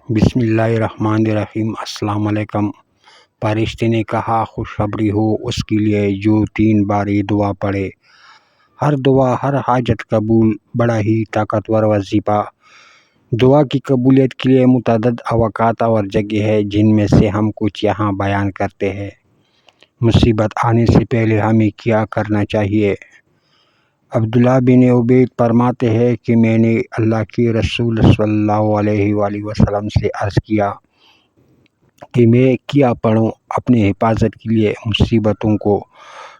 بسم اللہ الرحمن الرحیم۔ السلام علیکم۔ فرشتے نے کہا خوشخبری ہو اس کے لیے جو 3 بار یہ دعا پڑھے۔ ہر دعا ہر حاجت قبول، بڑا ہی طاقتور وظیفہ۔ دعا کی قبولیت کے لیے متعدد اوقات اور جگہ ہے جن میں سے ہم کچھ یہاں بیان کرتے ہیں۔ مصیبت آنے سے پہلے ہمیں کیا کرنا چاہیے؟ عبداللہ بن عبید فرماتے ہیں کہ میں نے اللہ کے رسول صلی اللہ علیہ وآلہ وسلم سے عرض کیا کہ میں کیا پڑھوں اپنے حفاظت کے لیے، مصیبتوں کو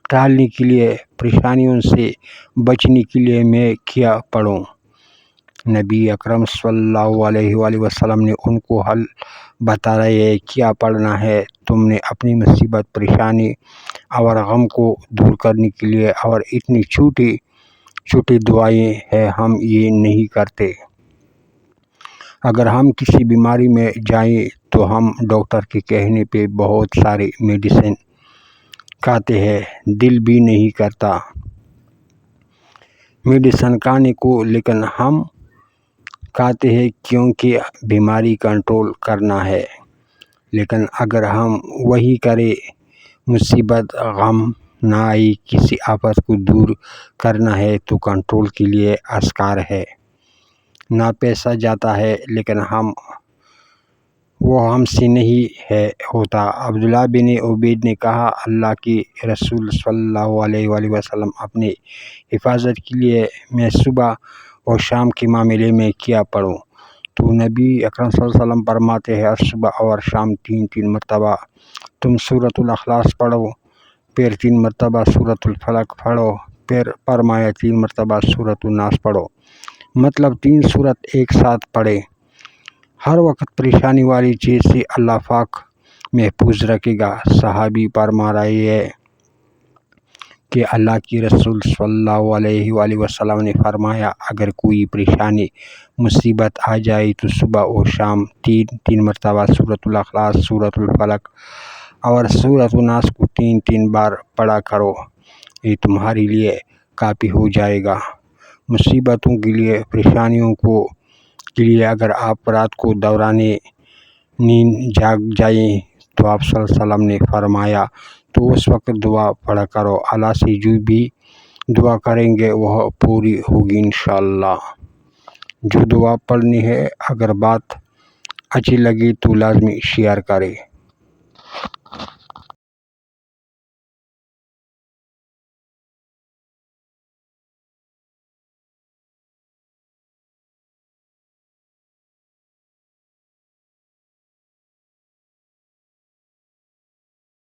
ٹالنے کے لیے، پریشانیوں سے بچنے کے لیے میں کیا پڑھوں؟ نبی اکرم صلی اللہ علیہ وآلہ وسلم نے ان کو حل بتا رہے ہیں کیا پڑھنا ہے۔ تم نے اپنی مصیبت، پریشانی اور غم کو دور کرنے کے لیے، اور اتنی چھوٹی چھوٹی دعائیں ہیں ہم یہ نہیں کرتے۔ اگر ہم کسی بیماری میں جائیں تو ہم ڈاکٹر کے کہنے پہ بہت ساری میڈیسن کھاتے ہیں، دل بھی نہیں کرتا میڈیسن کھانے کو، لیکن ہم کھاتے ہیں کیونکہ بیماری کنٹرول کرنا ہے۔ لیکن اگر ہم وہی کریں، مصیبت غم نہ آئی، کسی آفت کو دور کرنا ہے تو کنٹرول کے لیے اذکار ہے۔ نہ پیسہ جاتا ہے لیکن وہ ہم سے نہیں ہوتا۔ عبداللہ بن عبید نے کہا اللہ کے رسول صلی اللہ علیہ وآلہ وسلم اپنے حفاظت کے لیے میں صبح اور شام کے معاملے میں کیا پڑھوں؟ تو نبی اکرم صلی اللہ علیہ وسلم فرماتے ہیں صبح اور شام 3 مرتبہ تم سورۃ الاخلاص پڑھو، پھر 3 مرتبہ سورۃ الفلق پڑھو، پھر فرمایا 3 مرتبہ سورۃ الناس پڑھو، مطلب 3 سورت ایک ساتھ پڑھے۔ ہر وقت پریشانی والی چیز سے اللہ پاک محفوظ رکھے گا۔ صحابی فرما رہے ہیں کہ اللہ کے رسول صلی اللہ علیہ وآلہ وسلم نے فرمایا اگر کوئی پریشانی مصیبت آ جائے تو صبح اور شام 3 مرتبہ سورۃ الاخلاص، سورۃ الفلق اور سورۃ الناس کو 3 بار پڑھا کرو، یہ تمہارے لیے کافی ہو جائے گا۔ مصیبتوں کے لیے، پریشانیوں کے لیے اگر آپ رات کو دوران نیند جاگ جائیں تو آپ صلی اللہ علیہ وسلم نے فرمایا تو اس وقت دعا پڑھا کرو، اللہ سے جو بھی دعا کریں گے وہ پوری ہوگی انشاءاللہ۔ جو دعا پڑھنی ہے، اگر بات اچھی لگی تو لازمی شیئر کریں۔